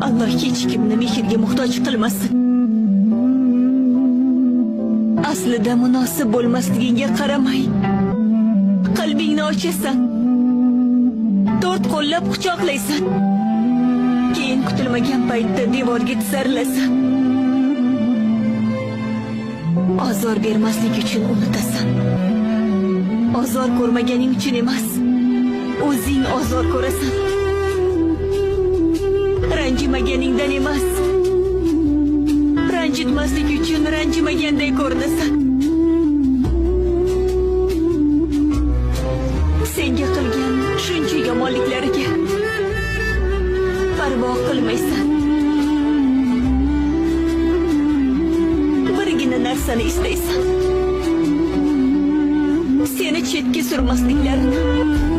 Allah hech kimni mehrga muhtoj qilmasin. Aslida munosib bo'lmasligingga qaramay, qalbingni ochasan, to'rt qo'llab quchoqlaysan. Keyin kutilmagan paytda devorga tisarlasan. Ozor bermaslik uchun unutasan. Ozor ko'rmaganing uchun emas, o'zing ozor ko'rasan. Ranjimaganingdan emas, ranjitmaslik uchun ranjimaganday ko'rinasan. Senga qilgan shuncha yomonliklariga parvo qilmaysan. Birgina narsani istaysan. Seni chetga surmasliklarini.